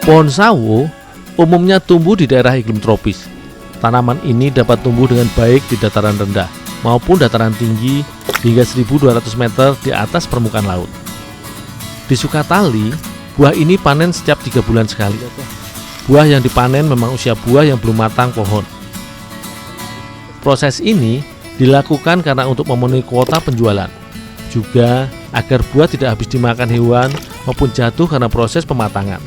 Pohon sawo umumnya tumbuh di daerah iklim tropis. Tanaman ini dapat tumbuh dengan baik di dataran rendah maupun dataran tinggi hingga 1.200 meter di atas permukaan laut. Di Sukatali, buah ini panen setiap 3 bulan sekali. Buah yang dipanen memang usia buah yang belum matang pohon. Proses ini dilakukan karena untuk memenuhi kuota penjualan, juga agar buah tidak habis dimakan hewan maupun jatuh karena proses pematangan,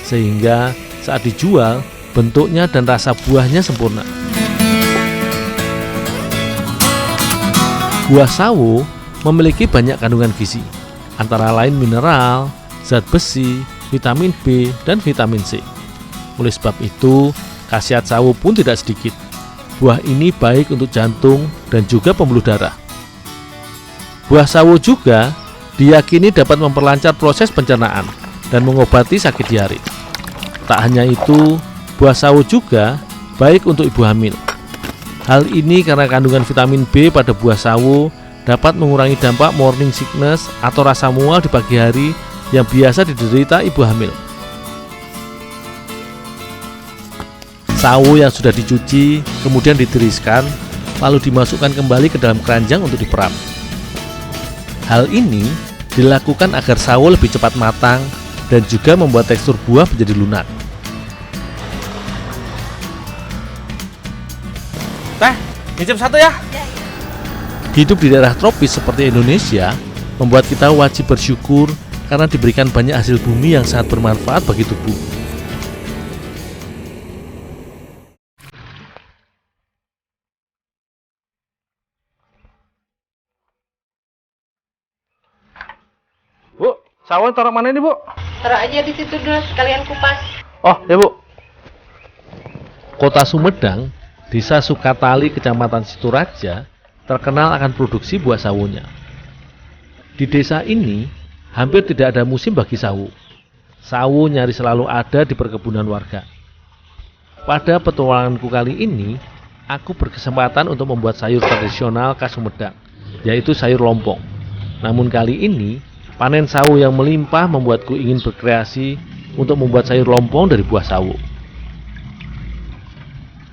sehingga saat dijual bentuknya dan rasa buahnya sempurna. Buah sawo memiliki banyak kandungan gizi, antara lain mineral, zat besi, vitamin B, dan vitamin C. Oleh sebab itu, khasiat sawo pun tidak sedikit. Buah ini baik untuk jantung dan juga pembuluh darah. Buah sawo juga diyakini dapat memperlancar proses pencernaan dan mengobati sakit diare. Tak hanya itu, buah sawo juga baik untuk ibu hamil. Hal ini karena kandungan vitamin B pada buah sawo dapat mengurangi dampak morning sickness atau rasa mual di pagi hari yang biasa diderita ibu hamil. Sawo yang sudah dicuci kemudian ditiriskan, lalu dimasukkan kembali ke dalam keranjang untuk diperap. Hal ini dilakukan agar sawo lebih cepat matang dan juga membuat tekstur buah menjadi lunak. Teh, ngicip satu ya. Hidup di daerah tropis seperti Indonesia membuat kita wajib bersyukur karena diberikan banyak hasil bumi yang sangat bermanfaat bagi tubuh. Bu, sawo taruh mana ini, Bu? Taruh aja di situ dulu sekalian kupas. Oh, ya, Bu. Kota Sumedang, Desa Sukatali, Kecamatan Situraja, terkenal akan produksi buah sawonya. Di desa ini, hampir tidak ada musim bagi sawo. Sawo nyaris selalu ada di perkebunan warga. Pada petualanganku kali ini, aku berkesempatan untuk membuat sayur tradisional khas Sumedang, yaitu sayur lompong. Namun kali ini, panen sawo yang melimpah membuatku ingin berkreasi untuk membuat sayur lompong dari buah sawo.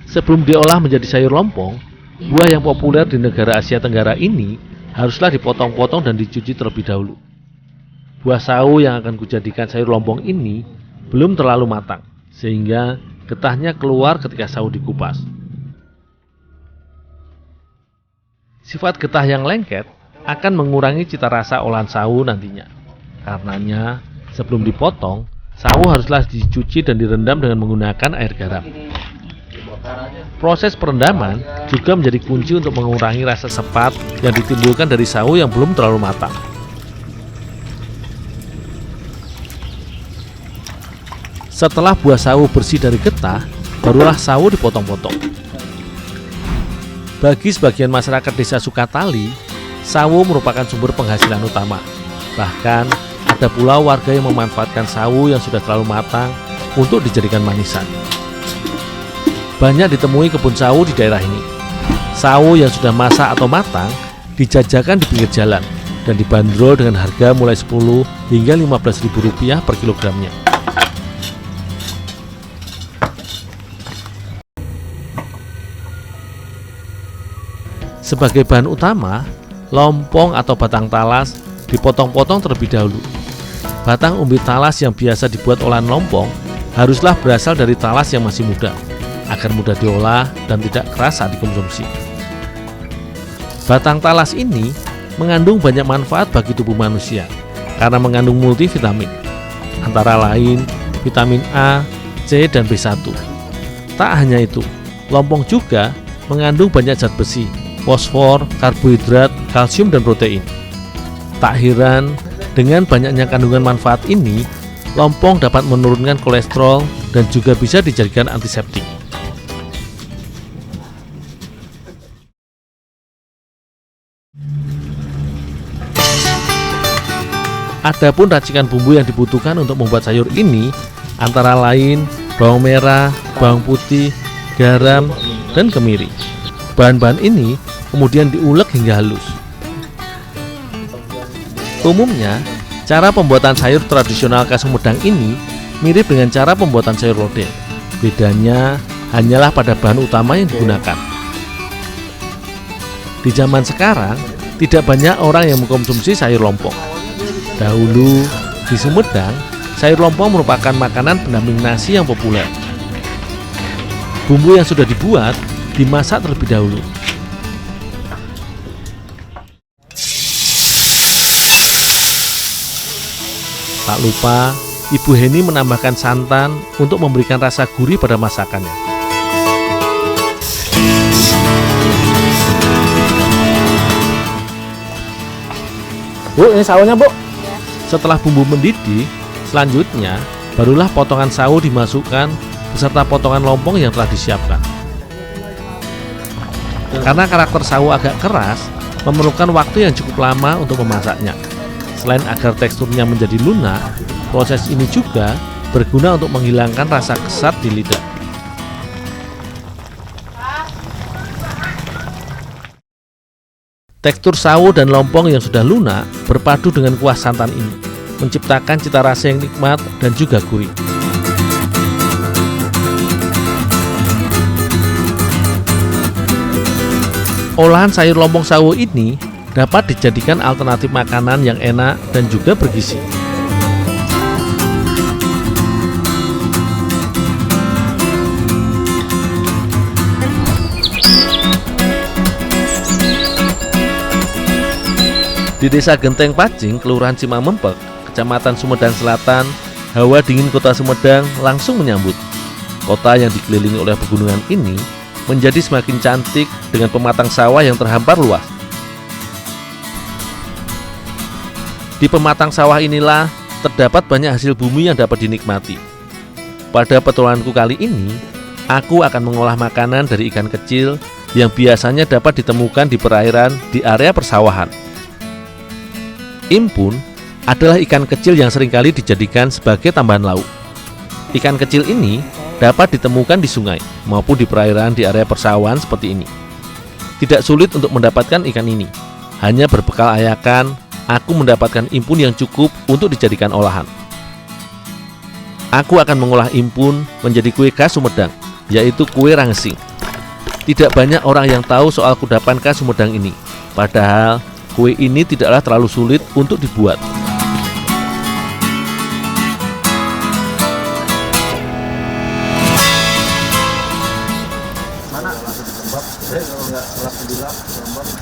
Sebelum diolah menjadi sayur lompong, buah yang populer di negara Asia Tenggara ini haruslah dipotong-potong dan dicuci terlebih dahulu. Buah sawo yang akan kujadikan sayur lompong ini belum terlalu matang, sehingga getahnya keluar ketika sawo dikupas. Sifat getah yang lengket akan mengurangi cita rasa olahan sawo nantinya. Karenanya, sebelum dipotong, sawo haruslah dicuci dan direndam dengan menggunakan air garam. Proses perendaman juga menjadi kunci untuk mengurangi rasa sepat yang ditimbulkan dari sawo yang belum terlalu matang. Setelah buah sawo bersih dari getah, barulah sawo dipotong-potong. Bagi sebagian masyarakat desa Sukatali, sawo merupakan sumber penghasilan utama. Bahkan, ada pula warga yang memanfaatkan sawo yang sudah terlalu matang untuk dijadikan manisan. Banyak ditemui kebun sawo di daerah ini. Sawo yang sudah masak atau matang dijajakan di pinggir jalan dan dibanderol dengan harga mulai 10 hingga Rp15.000 per kilogramnya. Sebagai bahan utama, lompong atau batang talas dipotong-potong terlebih dahulu. Batang umbi talas yang biasa dibuat olahan lompong haruslah berasal dari talas yang masih muda, agar mudah diolah dan tidak keras saat dikonsumsi. Batang talas ini mengandung banyak manfaat bagi tubuh manusia karena mengandung multivitamin, antara lain vitamin A, C, dan B1. Tak hanya itu, lompong juga mengandung banyak zat besi, fosfor, karbohidrat, kalsium, dan protein. Tak heran, dengan banyaknya kandungan manfaat ini, lompong dapat menurunkan kolesterol dan juga bisa dijadikan antiseptik. Adapun racikan bumbu yang dibutuhkan untuk membuat sayur ini antara lain bawang merah, bawang putih, garam, dan kemiri. Bahan-bahan ini kemudian diulek hingga halus. Umumnya, cara pembuatan sayur tradisional khas Sumedang ini Mirip dengan cara pembuatan sayur lodeh. Bedanya hanyalah pada bahan utama yang digunakan. Di zaman sekarang, tidak banyak orang yang mengkonsumsi sayur lompong. Dahulu, di Sumedang, sayur lompong merupakan makanan pendamping nasi yang populer. Bumbu yang sudah dibuat dimasak terlebih dahulu. Tak lupa, Ibu Heni menambahkan santan untuk memberikan rasa gurih pada masakannya. Bu, ini sawonya, Bu. Setelah bumbu mendidih, selanjutnya barulah potongan sawo dimasukkan beserta potongan lompong yang telah disiapkan. Karena karakter sawo agak keras, memerlukan waktu yang cukup lama untuk memasaknya. Selain agar teksturnya menjadi lunak, proses ini juga berguna untuk menghilangkan rasa kesat di lidah. Tekstur sawo dan lompong yang sudah lunak berpadu dengan kuah santan ini, menciptakan cita rasa yang nikmat dan juga gurih. Olahan sayur lompong sawo ini dapat dijadikan alternatif makanan yang enak dan juga bergizi. Di Desa Genteng Pacing, Kelurahan Cimamempek, Kecamatan Sumedang Selatan, hawa dingin kota Sumedang langsung menyambut. Kota yang dikelilingi oleh pegunungan ini menjadi semakin cantik dengan pematang sawah yang terhampar luas. Di pematang sawah inilah terdapat banyak hasil bumi yang dapat dinikmati. Pada petualanganku kali ini, aku akan mengolah makanan dari ikan kecil yang biasanya dapat ditemukan di perairan di area persawahan. Impun adalah ikan kecil yang seringkali dijadikan sebagai tambahan lauk. Ikan kecil ini dapat ditemukan di sungai maupun di perairan di area persawahan seperti ini. Tidak sulit untuk mendapatkan ikan ini. Hanya berbekal ayakan, aku mendapatkan impun yang cukup untuk dijadikan olahan. Aku akan mengolah impun menjadi kue khas Sumedang, yaitu kue rangesing. Tidak banyak orang yang tahu soal kudapan khas Sumedang ini. Padahal kue ini tidaklah terlalu sulit untuk dibuat.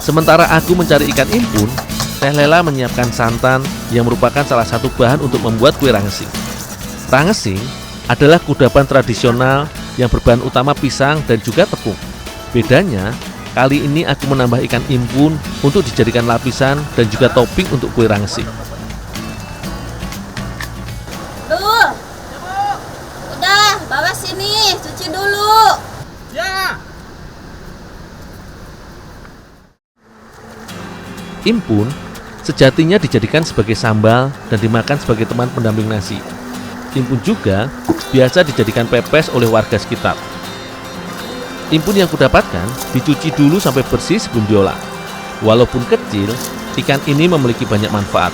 Sementara aku mencari ikan impun, Teh Lela menyiapkan santan yang merupakan salah satu bahan untuk membuat kue rangesing. Rangesing adalah kudapan tradisional yang berbahan utama pisang dan juga tepung. Bedanya, kali ini aku menambah ikan impun untuk dijadikan lapisan dan juga topping untuk kue rangesing. Duh, udah bawa sini, cuci dulu. Ya. Impun sejatinya dijadikan sebagai sambal dan dimakan sebagai teman pendamping nasi. Impun juga biasa dijadikan pepes oleh warga sekitar. Impun yang kudapatkan dicuci dulu sampai bersih sebelum diolah. Walaupun kecil, ikan ini memiliki banyak manfaat.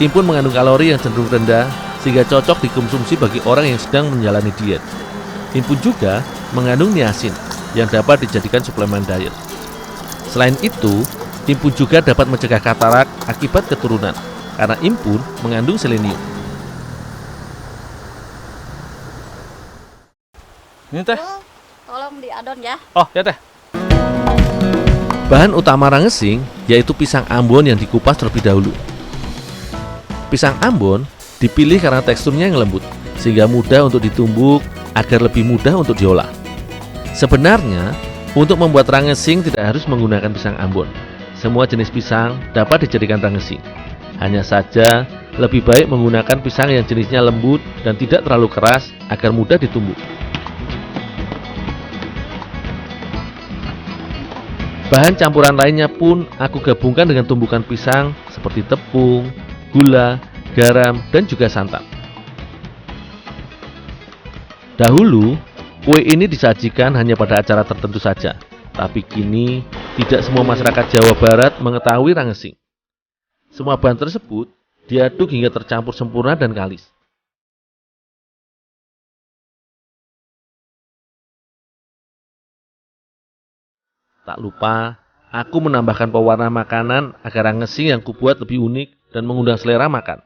Impun mengandung kalori yang cenderung rendah sehingga cocok dikonsumsi bagi orang yang sedang menjalani diet. Impun juga mengandung niacin yang dapat dijadikan suplemen diet. Selain itu, impun juga dapat mencegah katarak akibat keturunan karena impun mengandung selenium. Ini teh. Tolong diadon ya. Oh, ya teh. Bahan utama rangesing yaitu pisang Ambon yang dikupas terlebih dahulu. Pisang Ambon dipilih karena teksturnya yang lembut sehingga mudah untuk ditumbuk agar lebih mudah untuk diolah. Sebenarnya, untuk membuat rangesing tidak harus menggunakan pisang Ambon. Semua jenis pisang dapat dijadikan rangesing. Hanya saja lebih baik menggunakan pisang yang jenisnya lembut dan tidak terlalu keras agar mudah ditumbuk. Bahan campuran lainnya pun aku gabungkan dengan tumbukan pisang seperti tepung, gula, garam, dan juga santan. Dahulu, kue ini disajikan hanya pada acara tertentu saja. Tapi kini, tidak semua masyarakat Jawa Barat mengetahui rangesing. Semua bahan tersebut diaduk hingga tercampur sempurna dan kalis. Tak lupa, aku menambahkan pewarna makanan agar rangesing yang kubuat lebih unik dan mengundang selera makan.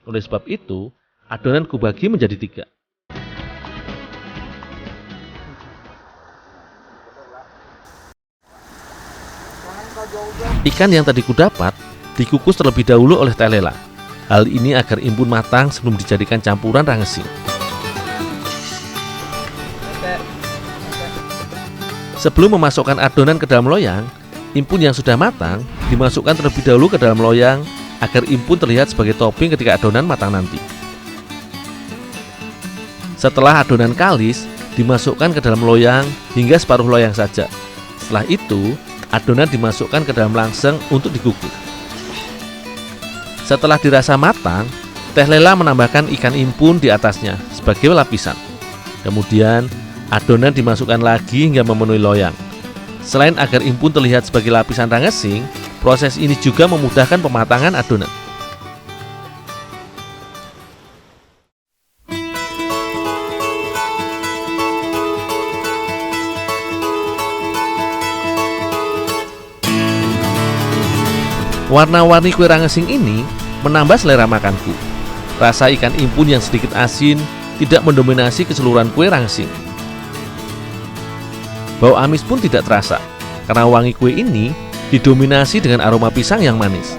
Oleh sebab itu, adonan kubagi menjadi 3. Ikan yang tadi kudapat dikukus terlebih dahulu oleh Teh Lela. Hal ini agar impun matang sebelum dijadikan campuran rangesing. Sebelum memasukkan adonan ke dalam loyang, impun yang sudah matang dimasukkan terlebih dahulu ke dalam loyang agar impun terlihat sebagai topping ketika adonan matang nanti. Setelah adonan kalis, dimasukkan ke dalam loyang hingga separuh loyang saja. Setelah itu, adonan dimasukkan ke dalam langseng untuk dikukus. Setelah dirasa matang, Teh Lela menambahkan ikan impun di atasnya sebagai lapisan. Kemudian, adonan dimasukkan lagi hingga memenuhi loyang. Selain agar impun terlihat sebagai lapisan rangesing, proses ini juga memudahkan pematangan adonan. Warna-warni kue rangesing ini menambah selera makanku. Rasa ikan impun yang sedikit asin tidak mendominasi keseluruhan kue rangesing. Bau amis pun tidak terasa, karena wangi kue ini didominasi dengan aroma pisang yang manis.